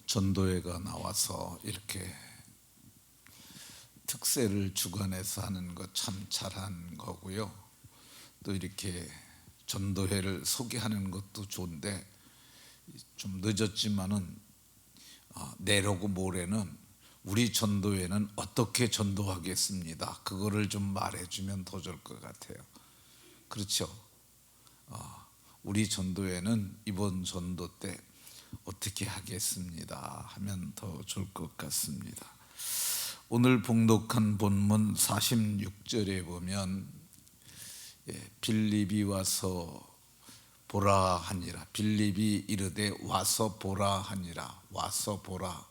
전도회가 나와서 이렇게 특세를 주관해서 하는 것 참 잘한 거고요. 또 이렇게 전도회를 소개하는 것도 좋은데 좀 늦었지만은 내일하고 모레는 우리 전도회는 어떻게 전도하겠습니다. 그거를 좀 말해주면 더 좋을 것 같아요. 그렇죠? 우리 전도회는 이번 전도 때 어떻게 하겠습니다 하면 더 좋을 것 같습니다. 오늘 봉독한 본문 46절에 보면 빌립이 와서 보라 하니라. 빌립이 이르되 와서 보라 하니라. 와서 보라.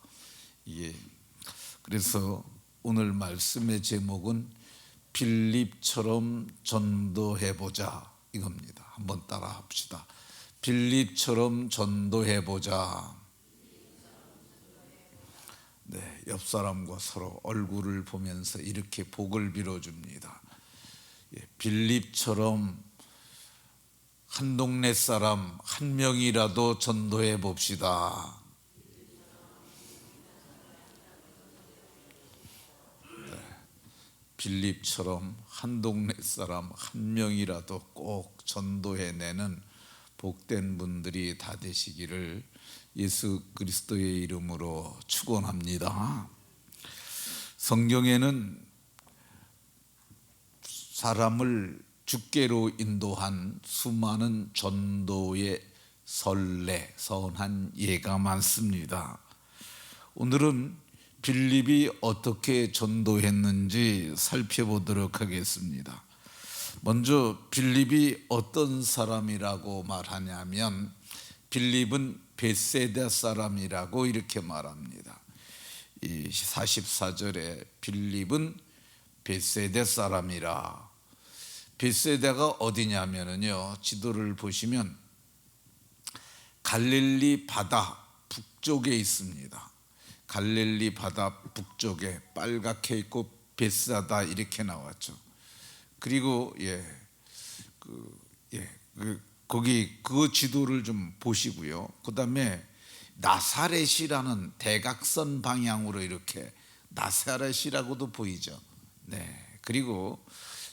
그래서 오늘 말씀의 제목은 빌립처럼 전도해보자 이겁니다. 한번 따라 합시다. 빌립처럼 전도해보자. 네, 옆 사람과 서로 얼굴을 보면서 이렇게 복을 빌어줍니다. 빌립처럼 한 동네 사람 한 명이라도 전도해 봅시다. 빌립처럼 한 동네 사람 한 명이라도 꼭 전도해내는 복된 분들이 다 되시기를 예수 그리스도의 이름으로 축원합니다. 성경에는 사람을 주께로 인도한 수많은 전도의 선례, 선한 예가 많습니다. 오늘은 빌립이 어떻게 전도했는지 살펴보도록 하겠습니다. 먼저 빌립이 어떤 사람이라고 말하냐면 빌립은 벳세다 사람이라고 이렇게 말합니다. 이 44절에 빌립은 벳세다 사람이라. 벳세다가 어디냐면요, 지도를 보시면 갈릴리 바다 북쪽에 있습니다. 갈릴리 바다 북쪽에 빨갛게 있고 벳사다 이렇게 나왔죠. 그리고 거기 그 지도를 좀 보시고요. 그 다음에 나사렛이라는 대각선 방향으로 이렇게 나사렛이라고도 보이죠. 네. 그리고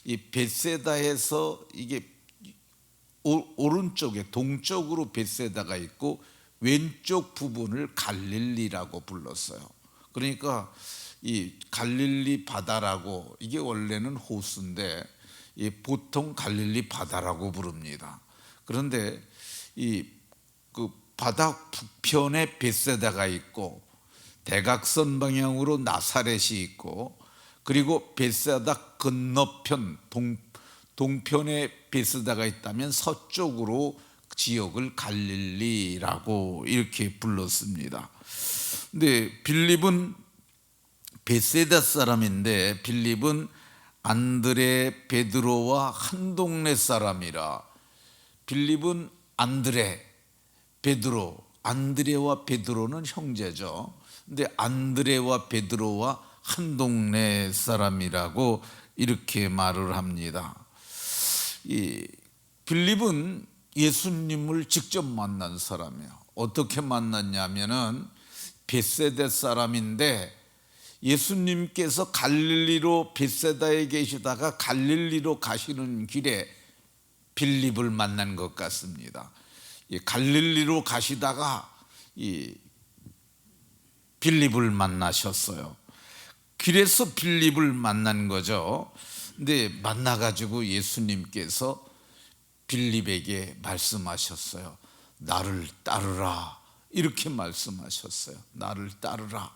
이 벳세다에서 이게 오른쪽에 동쪽으로 벳세다가 있고 왼쪽 부분을 갈릴리라고 불렀어요. 그러니까 이 갈릴리 바다라고, 이게 원래는 호수인데 보통 갈릴리 바다라고 부릅니다. 그런데 그 바다 북편에 벳세다가 있고 대각선 방향으로 나사렛이 있고, 그리고 벳세다 건너편 동편에 벳세다가 있다면 서쪽으로 지역을 갈릴리라고 이렇게 불렀습니다. 근데 빌립은 벳세다 사람인데 빌립은 안드레 베드로와 한 동네 사람이라. 빌립은 안드레, 베드로, 안드레와 베드로는 형제죠. 근데 안드레와 베드로와 한 동네 사람이라고 이렇게 말을 합니다. 이 빌립은 예수님을 직접 만난 사람이에요. 어떻게 만났냐면은 벳세다 사람인데 예수님께서 갈릴리로 벳세다에 계시다가 갈릴리로 가시는 길에 빌립을 만난 것 같습니다. 갈릴리로 가시다가 빌립을 만나셨어요. 길에서 빌립을 만난 거죠. 근데 만나가지고 예수님께서 빌립에게 말씀하셨어요. 나를 따르라 이렇게 말씀하셨어요. 나를 따르라.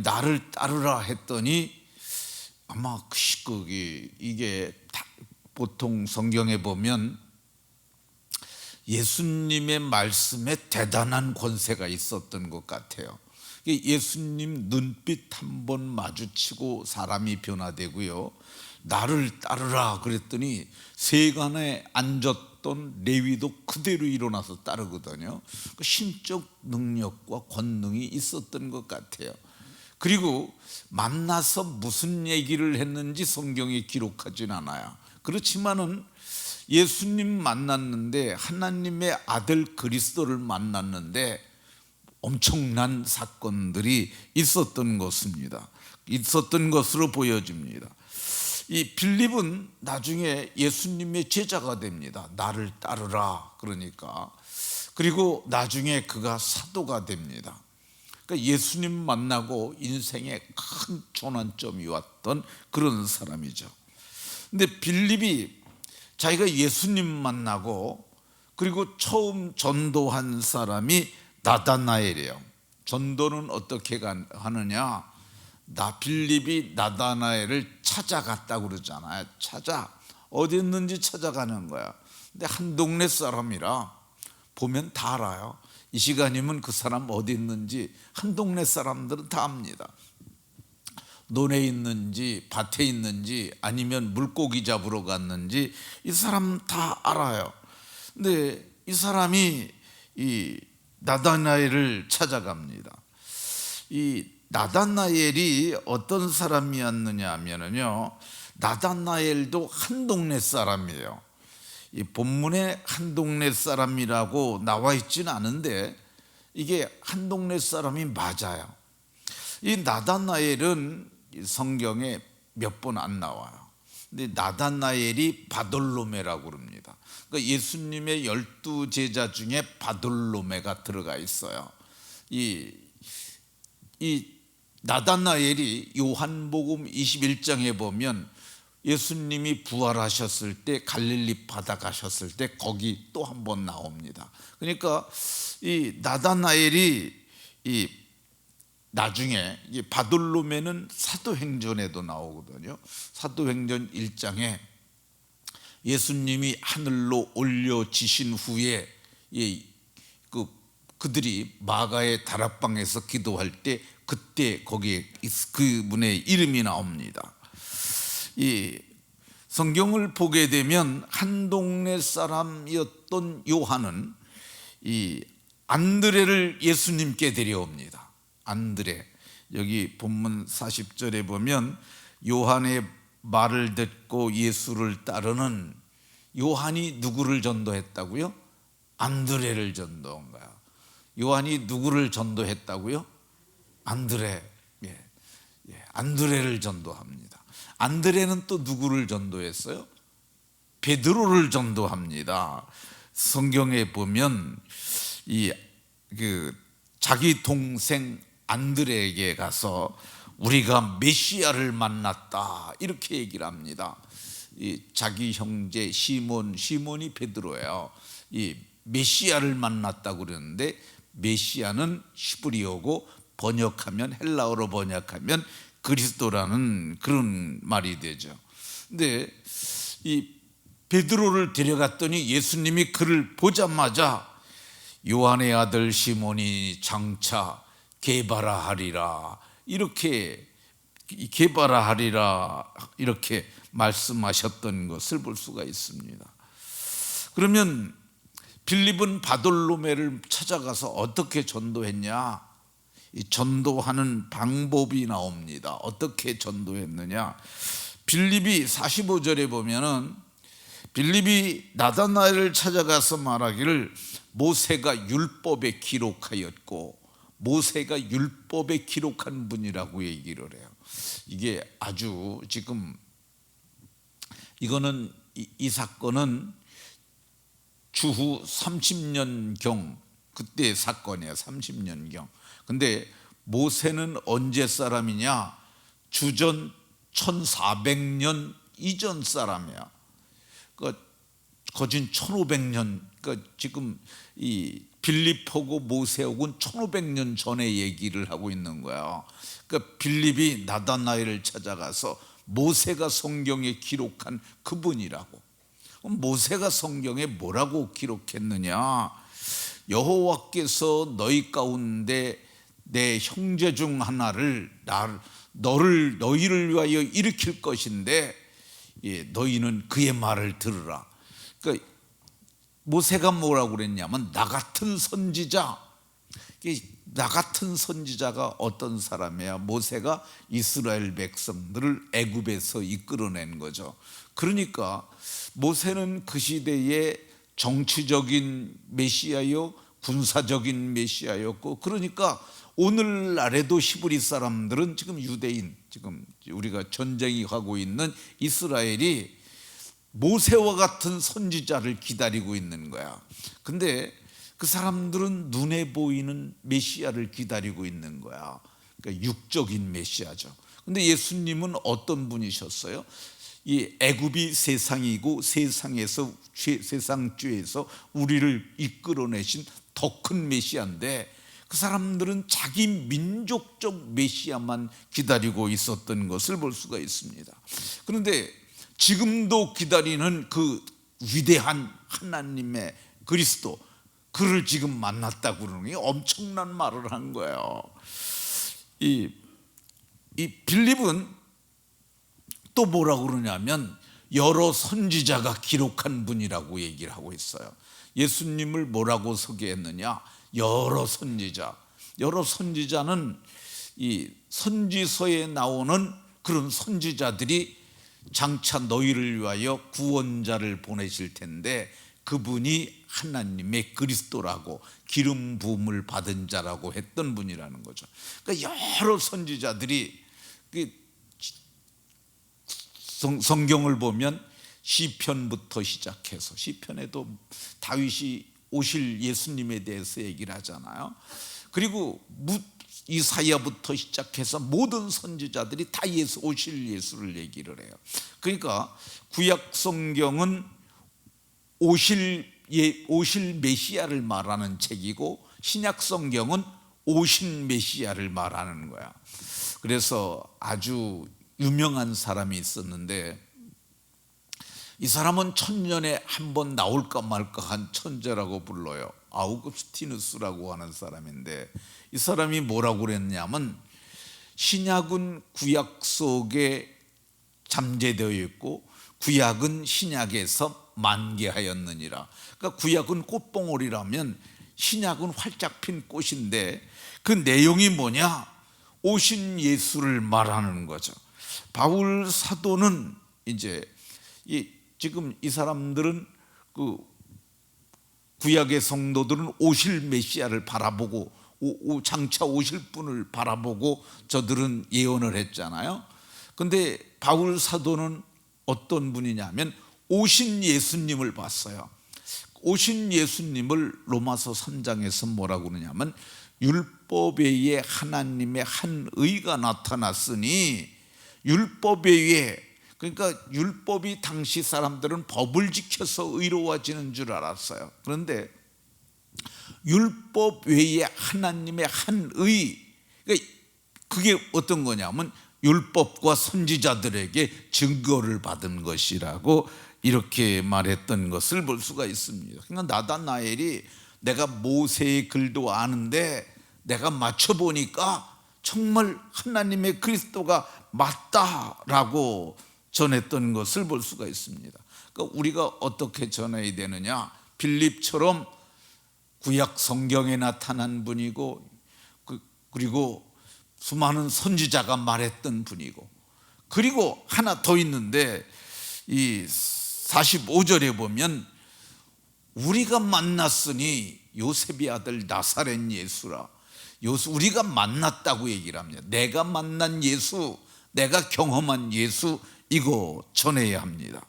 나를 따르라 했더니 아마 이게 보통 성경에 보면 예수님의 말씀에 대단한 권세가 있었던 것 같아요. 예수님 눈빛 한번 마주치고 사람이 변화되고요. 나를 따르라 그랬더니 세간에 앉았던 레위도 그대로 일어나서 따르거든요. 신적 능력과 권능이 있었던 것 같아요. 그리고 만나서 무슨 얘기를 했는지 성경에 기록하진 않아요. 그렇지만은 예수님 만났는데, 하나님의 아들 그리스도를 만났는데 엄청난 사건들이 있었던 것으로 보여집니다. 이 빌립은 나중에 예수님의 제자가 됩니다. 나를 따르라 그러니까. 그리고 나중에 그가 사도가 됩니다. 그러니까 예수님 만나고 인생에 큰 전환점이 왔던 그런 사람이죠. 근데 빌립이 자기가 예수님 만나고 그리고 처음 전도한 사람이 나다나엘이에요. 전도는 어떻게 하느냐? 빌립이 나다나엘을 찾아갔다고 그러잖아요. 어디 있는지 찾아가는 거야. 근데 한 동네 사람이라 보면 다 알아요. 이 시간이면 그 사람 어디 있는지 한 동네 사람들은 다 압니다. 논에 있는지 밭에 있는지 아니면 물고기 잡으러 갔는지 이 사람 다 알아요. 근데 이 사람이 이 나다나엘을 찾아갑니다. 이 나다나엘이 어떤 사람이었느냐 하면요, 나다나엘도 한 동네 사람이에요. 이 본문에 한 동네 사람이라고 나와 있지는 않은데 이게 한 동네 사람이 맞아요. 이 나다나엘은 성경에 몇 번 안 나와요. 근데 나다나엘이 바돌로메라고 그럽니다. 그러니까 예수님의 12제자 중에 바돌로메가 들어가 있어요. 이 나다나엘이 요한복음 21장에 보면 예수님이 부활하셨을 때 갈릴리 바다 가셨을 때 거기 또 한 번 나옵니다. 그러니까 이 나다나엘이 나중에 바돌로메는 사도행전에도 나오거든요. 사도행전 1장에 예수님이 하늘로 올려지신 후에 그들이 마가의 다락방에서 기도할 때 그때 거기에 그분의 이름이 나옵니다. 이 성경을 보게 되면 한 동네 사람이었던 요한은 이 안드레를 예수님께 데려옵니다. 안드레, 여기 본문 40절에 보면 요한의 말을 듣고 예수를 따르는 요한이 누구를 전도했다고요? 안드레를 전도한 거야. 요한이 누구를 전도했다고요? 안드레. 안드레를 전도합니다. 안드레는 또 누구를 전도했어요? 베드로를 전도합니다. 성경에 보면 자기 동생 안드레에게 가서 우리가 메시아를 만났다 이렇게 얘기를 합니다. 자기 형제 시몬이 베드로예요. 이 메시아를 만났다고 그러는데 메시아는 히브리어고 번역하면 헬라어로 번역하면 그리스도라는 그런 말이 되죠. 근데 이 베드로를 데려갔더니 예수님이 그를 보자마자 요한의 아들 시몬이 장차 게바라하리라 이렇게 말씀하셨던 것을 볼 수가 있습니다. 그러면 빌립은 바돌로메를 찾아가서 어떻게 전도했냐? 이 전도하는 방법이 나옵니다. 어떻게 전도했느냐? 빌립이 45절에 보면은 빌립이 나다나엘을 찾아가서 말하기를 모세가 율법에 기록하였고 모세가 율법에 기록한 분이라고 얘기를 해요. 이게 아주 지금 이거는 이 사건은 주후 30년경 그때의 사건이에요. 30년경. 근데 모세는 언제 사람이냐? 주전 1400년 이전 사람이야. 그러니까 거진 1500년. 그러니까 지금 이 빌립하고 모세하고는 1500년 전에 얘기를 하고 있는 거야. 그러니까 빌립이 나다나엘을 찾아가서 모세가 성경에 기록한 그분이라고. 그럼 모세가 성경에 뭐라고 기록했느냐? 여호와께서 너희 가운데 내 형제 중 하나를 너희를 위하여 일으킬 것인데 너희는 그의 말을 들으라. 그러니까 모세가 뭐라고 그랬냐면 나 같은 선지자가 어떤 사람이야? 모세가 이스라엘 백성들을 애굽에서 이끌어낸 거죠. 그러니까 모세는 그 시대에 정치적인 메시아요 군사적인 메시아였고, 그러니까 오늘날에도 히브리 사람들은 지금 유대인, 지금 우리가 전쟁이 가고 있는 이스라엘이 모세와 같은 선지자를 기다리고 있는 거야. 근데 그 사람들은 눈에 보이는 메시아를 기다리고 있는 거야. 그러니까 육적인 메시아죠. 근데 예수님은 어떤 분이셨어요? 이 애굽이 세상이고 세상에서 세상 죄에서 우리를 이끌어내신 더 큰 메시아인데, 그 사람들은 자기 민족적 메시아만 기다리고 있었던 것을 볼 수가 있습니다. 그런데 지금도 기다리는 그 위대한 하나님의 그리스도, 그를 지금 만났다고 그러는 게 엄청난 말을 한 거예요. 이 빌립은 또 뭐라고 그러냐면 여러 선지자가 기록한 분이라고 얘기를 하고 있어요. 예수님을 뭐라고 소개했느냐? 여러 선지자. 여러 선지자는 이 선지서에 나오는 그런 선지자들이 장차 너희를 위하여 구원자를 보내실 텐데 그분이 하나님의 그리스도라고 기름 부음을 받은 자라고 했던 분이라는 거죠. 그러니까 여러 선지자들이 성경을 보면 시편부터 시작해서, 시편에도 다윗이 오실 예수님에 대해서 얘기를 하잖아요. 그리고 이사야부터 시작해서 모든 선지자들이 다 오실 예수를 얘기를 해요. 그러니까 구약 성경은 오실 메시아를 말하는 책이고, 신약 성경은 오신 메시아를 말하는 거야. 그래서 아주 유명한 사람이 있었는데, 이 사람은 천년에 한 번 나올까 말까 한 천재라고 불러요. 아우구스티누스라고 하는 사람인데, 이 사람이 뭐라고 그랬냐면 신약은 구약 속에 잠재되어 있고 구약은 신약에서 만개하였느니라. 그러니까 구약은 꽃봉오리라면 신약은 활짝 핀 꽃인데, 그 내용이 뭐냐? 오신 예수를 말하는 거죠. 바울 사도는 이제 지금 이 사람들은 그 구약의 성도들은 오실 메시아를 바라보고 장차 오실 분을 바라보고 저들은 예언을 했잖아요. 근데 바울 사도는 어떤 분이냐면 오신 예수님을 봤어요. 오신 예수님을 로마서 3장에서 뭐라고 그러냐면 율법에 의해 하나님의 한 의가 나타났으니, 율법에 의해, 그러니까 율법이 당시 사람들은 법을 지켜서 의로워지는 줄 알았어요. 그런데 율법 외에 하나님의 한 의, 그게 어떤 거냐면 율법과 선지자들에게 증거를 받은 것이라고 이렇게 말했던 것을 볼 수가 있습니다. 그러니까 나다나엘이 내가 모세의 글도 아는데 내가 맞춰보니까 정말 하나님의 그리스도가 맞다라고 전했던 것을 볼 수가 있습니다. 그러니까 우리가 어떻게 전해야 되느냐? 빌립처럼 구약 성경에 나타난 분이고, 그리고 수많은 선지자가 말했던 분이고, 그리고 하나 더 있는데 이 45절에 보면 우리가 만났으니 요셉의 아들 나사렛 예수라. 우리가 만났다고 얘기를 합니다. 내가 만난 예수, 내가 경험한 예수, 이거 전해야 합니다.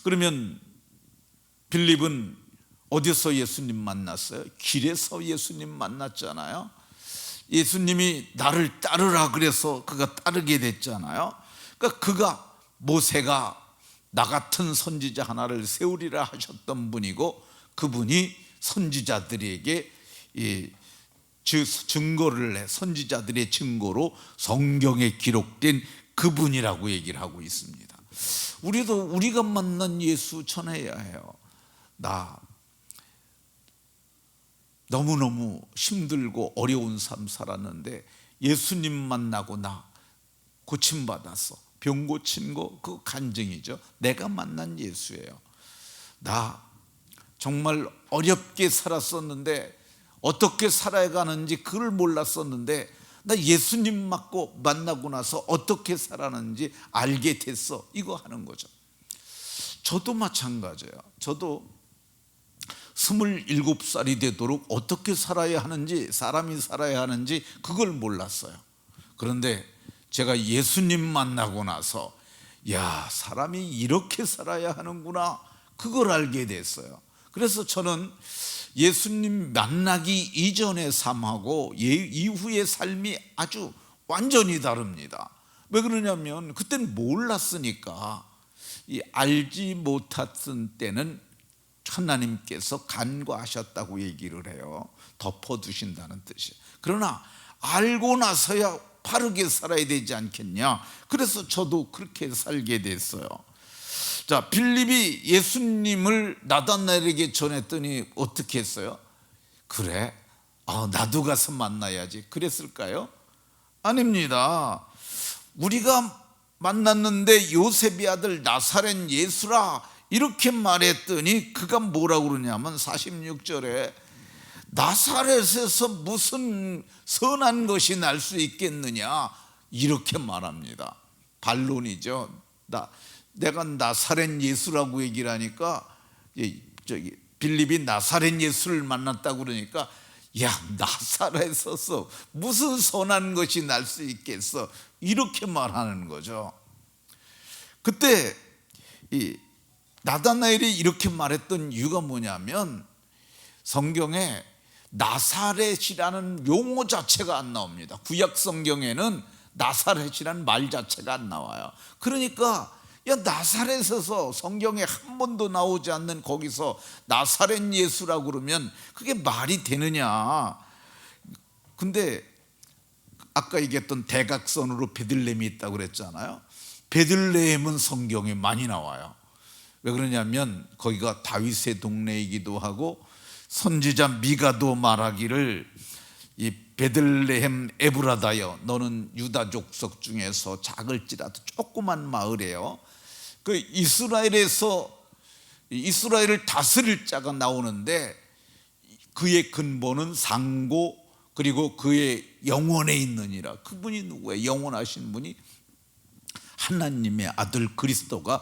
그러면 빌립은 어디서 예수님 만났어요? 길에서 예수님 만났잖아요. 예수님이 나를 따르라 그래서 그가 따르게 됐잖아요. 그러니까 그가 모세가 나 같은 선지자 하나를 세우리라 하셨던 분이고, 그분이 선지자들에게 증거를 해, 선지자들의 증거로 성경에 기록된 그분이라고 얘기를 하고 있습니다. 우리도 우리가 만난 예수 전해야 해요. 나 너무너무 힘들고 어려운 삶 살았는데 예수님 만나고 나 고침받았어. 병 고친 거 그 간증이죠. 내가 만난 예수예요. 나 정말 어렵게 살았었는데 어떻게 살아야 가는지 그걸 몰랐었는데 나 예수님 만나고 나서 어떻게 살았는지 알게 됐어. 이거 하는 거죠. 저도 마찬가지예요. 저도 27살이 되도록 어떻게 살아야 하는지, 사람이 살아야 하는지 그걸 몰랐어요. 그런데 제가 예수님 만나고 나서 야, 사람이 이렇게 살아야 하는구나, 그걸 알게 됐어요. 그래서 저는 예수님 만나기 이전의 삶하고 이후의 삶이 아주 완전히 다릅니다. 왜 그러냐면 그때는 몰랐으니까. 이 알지 못했던 때는 하나님께서 간과하셨다고 얘기를 해요. 덮어두신다는 뜻이에요. 그러나 알고 나서야 바르게 살아야 되지 않겠냐. 그래서 저도 그렇게 살게 됐어요. 자, 빌립이 예수님을 나다나엘에게 전했더니 어떻게 했어요? 그래, 나도 가서 만나야지 그랬을까요? 아닙니다. 우리가 만났는데 요셉의 아들 나사렛 예수라 이렇게 말했더니 그가 뭐라고 그러냐면 46절에 나사렛에서 무슨 선한 것이 날 수 있겠느냐 이렇게 말합니다. 반론이죠. 내가 나사렛 예수라고 얘기를 하니까 빌립이 나사렛 예수를 만났다고 그러니까 야, 나사렛에서 무슨 선한 것이 날 수 있겠어 이렇게 말하는 거죠. 그때 이 나다나엘이 이렇게 말했던 이유가 뭐냐면 성경에 나사렛이라는 용어 자체가 안 나옵니다. 구약 성경에는 나사렛이라는 말 자체가 안 나와요. 그러니까 야, 나사렛에서 성경에 한 번도 나오지 않는 거기서 나사렛 예수라고 그러면 그게 말이 되느냐. 근데 아까 얘기했던 대각선으로 베들레헴이 있다고 그랬잖아요. 베들레헴은 성경에 많이 나와요. 왜 그러냐면 거기가 다윗의 동네이기도 하고 선지자 미가도 말하기를 이 베들레헴 에브라다여 너는 유다 족속 중에서 작을지라도 조그만 마을이에요. 그 이스라엘을 다스릴 자가 나오는데 그의 근본은 상고 그리고 그의 영원에 있느니라. 그분이 누구예요? 영원하신 분이 하나님의 아들 그리스도가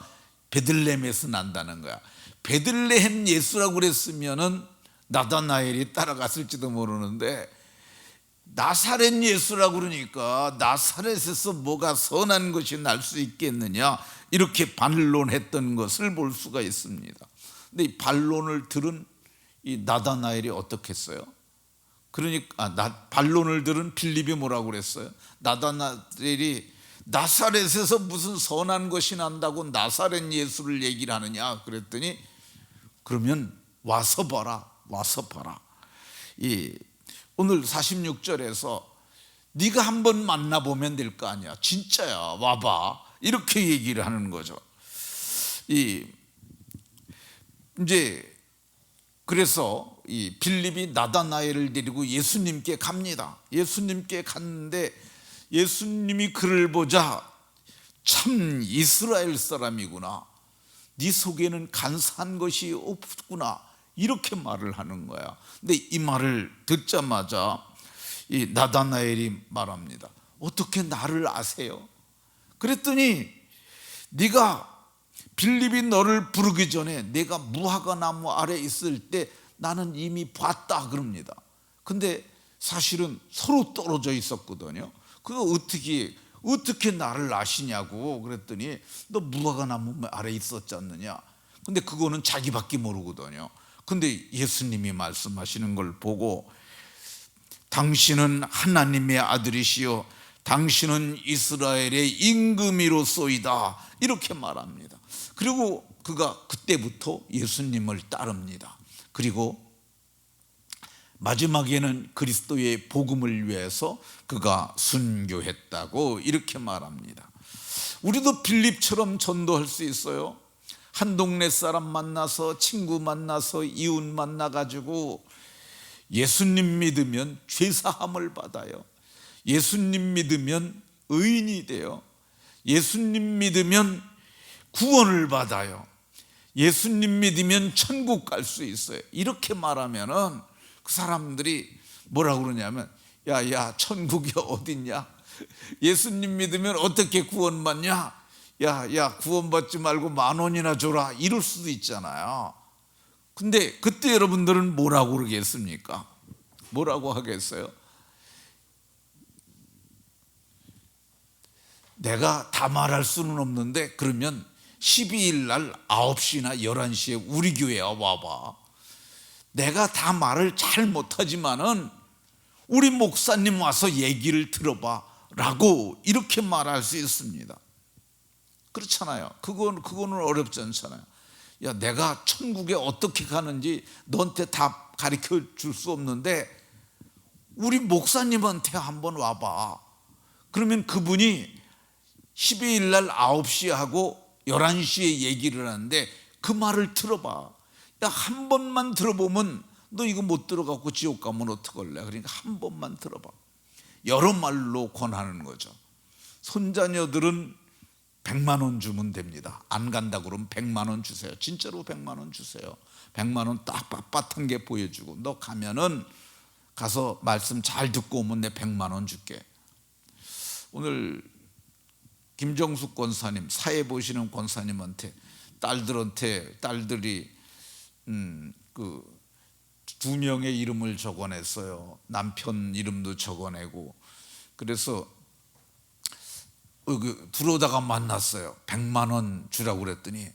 베들레헴에서 난다는 거야. 베들레헴 예수라고 그랬으면은 나다나엘이 따라갔을지도 모르는데 나사렛 예수라고 그러니까 나사렛에서 뭐가 선한 것이 날 수 있겠느냐 이렇게 반론했던 것을 볼 수가 있습니다. 근데 이 반론을 들은 이 나다나엘이 어떻게 했어요? 그러니까 반론을 들은 빌립이 뭐라고 그랬어요? 나다나엘이 나사렛에서 무슨 선한 것이 난다고 나사렛 예수를 얘기를 하느냐 그랬더니 그러면 와서 봐라. 오늘 46절에서 네가 한번 만나보면 될 거 아니야. 진짜야, 와봐. 이렇게 얘기를 하는 거죠. 이제 그래서 이 빌립이 나다나엘을 데리고 예수님께 갑니다. 예수님께 갔는데 예수님이 그를 보자 참 이스라엘 사람이구나. 네 속에는 간사한 것이 없구나. 이렇게 말을 하는 거야. 근데 이 말을 듣자마자 이 나다나엘이 말합니다. 어떻게 나를 아세요? 그랬더니 네가 빌립이 너를 부르기 전에 내가 무화과 나무 아래 있을 때 나는 이미 봤다 그럽니다. 근데 사실은 서로 떨어져 있었거든요. 그거 어떻게 나를 아시냐고 그랬더니 너 무화과 나무 아래 있었지 않느냐. 근데 그거는 자기밖에 모르거든요. 근데 예수님이 말씀하시는 걸 보고 당신은 하나님의 아들이시요 당신은 이스라엘의 임금이로소이다 이렇게 말합니다. 그리고 그가 그때부터 예수님을 따릅니다. 그리고 마지막에는 그리스도의 복음을 위해서 그가 순교했다고 이렇게 말합니다. 우리도 빌립처럼 전도할 수 있어요. 한 동네 사람 만나서 친구 만나서 이웃 만나가지고 예수님 믿으면 죄사함을 받아요. 예수님 믿으면 의인이 돼요. 예수님 믿으면 구원을 받아요. 예수님 믿으면 천국 갈 수 있어요. 이렇게 말하면은 그 사람들이 뭐라고 그러냐면 야 천국이 어딨냐? 예수님 믿으면 어떻게 구원받냐? 야 구원받지 말고 10,000원이나 줘라 이럴 수도 있잖아요. 근데 그때 여러분들은 뭐라고 그러겠습니까? 뭐라고 하겠어요? 내가 다 말할 수는 없는데 그러면 12일 날 9시나 11시에 우리 교회에 와봐. 내가 다 말을 잘 못하지만은 우리 목사님 와서 얘기를 들어봐 라고 이렇게 말할 수 있습니다. 그렇잖아요. 그거는 어렵지 않잖아요. 야, 내가 천국에 어떻게 가는지 너한테 다 가르쳐 줄 수 없는데 우리 목사님한테 한번 와봐. 그러면 그분이 12일 날 9시에 하고 11시에 얘기를 하는데 그 말을 들어봐. 야, 한 번만 들어보면 너 이거 못 들어갖고 지옥 가면 어떡할래? 그러니까 한 번만 들어봐. 여러 말로 권하는 거죠. 손자녀들은 100만 원 주면 됩니다. 안 간다 그러면 100만 원 주세요. 진짜로 100만 원 주세요. 100만 원 딱 빳빳한 게 보여주고 너 가면은 가서 말씀 잘 듣고 오면 내 100만 원 줄게. 오늘 김정숙 권사님, 사회 보시는 권사님한테 딸들이 그 2명의 이름을 적어냈어요. 남편 이름도 적어내고. 그래서 들어오다가 만났어요. 100만 원 주라고 그랬더니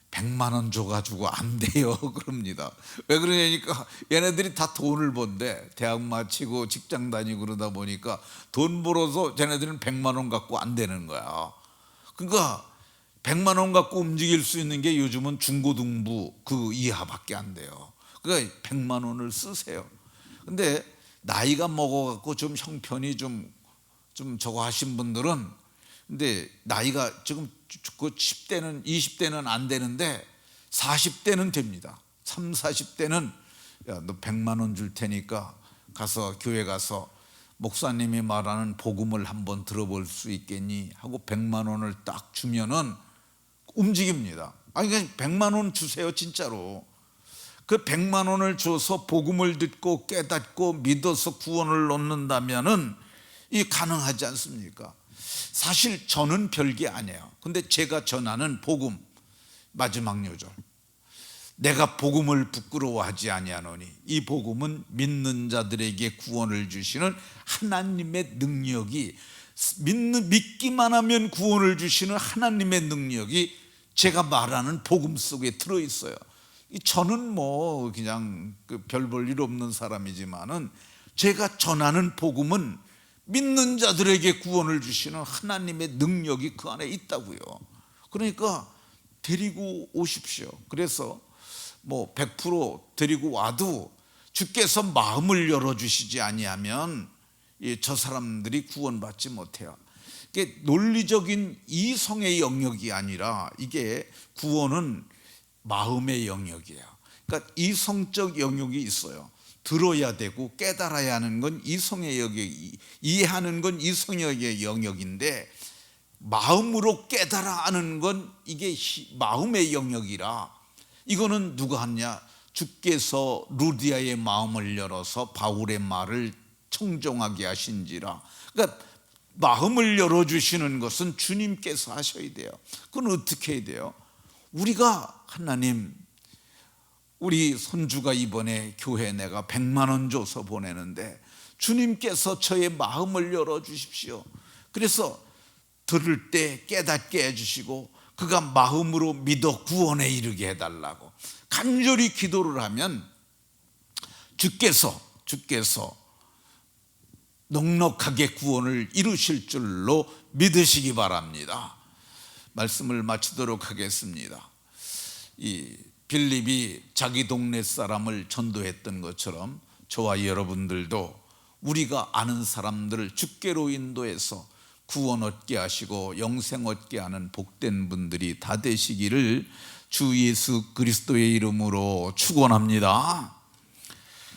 100만 원 줘가지고 안 돼요 그럽니다. 왜 그러냐니까 얘네들이 다 돈을 번대. 대학 마치고 직장 다니고 그러다 보니까 돈 벌어서 쟤네들은 100만 원 갖고 안 되는 거야. 그러니까 100만 원 갖고 움직일 수 있는 게 요즘은 중고등부 그 이하밖에 안 돼요. 그러니까 100만 원을 쓰세요. 근데 나이가 먹어갖고 좀 형편이 좀 저거 하신 분들은 근데 나이가 지금 그 10대는 20대는 안 되는데 40대는 됩니다. 30, 40대는 야, 너 100만 원 줄 테니까 가서 교회 가서 목사님이 말하는 복음을 한번 들어볼 수 있겠니? 하고 100만 원을 딱 주면은 움직입니다. 아니 그냥 100만 원 주세요 진짜로. 그 100만 원을 줘서 복음을 듣고 깨닫고 믿어서 구원을 얻는다면은 이 가능하지 않습니까? 사실 저는 별게 아니에요. 근데 제가 전하는 복음 마지막 요절 내가 복음을 부끄러워하지 아니하노니 이 복음은 믿는 자들에게 구원을 주시는 하나님의 능력이 믿기만 하면 구원을 주시는 하나님의 능력이 제가 말하는 복음 속에 들어있어요. 저는 뭐 그냥 별 볼 일 없는 사람이지만은 제가 전하는 복음은 믿는 자들에게 구원을 주시는 하나님의 능력이 그 안에 있다고요. 그러니까 데리고 오십시오. 그래서 뭐 100% 데리고 와도 주께서 마음을 열어주시지 아니하면 저 사람들이 구원받지 못해요. 이게 논리적인 이성의 영역이 아니라 이게 구원은 마음의 영역이에요. 그러니까 이성적 영역이 있어요. 들어야 되고 깨달아야 하는 건 이성의 영역, 이해하는 건 이성의 영역인데 마음으로 깨달아 하는 건 이게 마음의 영역이라 이거는 누가 하냐? 주께서 루디아의 마음을 열어서 바울의 말을 청종하게 하신지라. 그러니까 마음을 열어주시는 것은 주님께서 하셔야 돼요. 그건 어떻게 해야 돼요? 우리가 하나님 우리 손주가 이번에 교회 내가 100만 원 줘서 보내는데 주님께서 저의 마음을 열어주십시오. 그래서 들을 때 깨닫게 해주시고 그가 마음으로 믿어 구원에 이르게 해달라고 간절히 기도를 하면 주께서 넉넉하게 구원을 이루실 줄로 믿으시기 바랍니다. 말씀을 마치도록 하겠습니다. 이 빌립이 자기 동네 사람을 전도했던 것처럼 저와 여러분들도 우리가 아는 사람들을 주께로 인도해서 구원 얻게 하시고 영생 얻게 하는 복된 분들이 다 되시기를 주 예수 그리스도의 이름으로 축원합니다.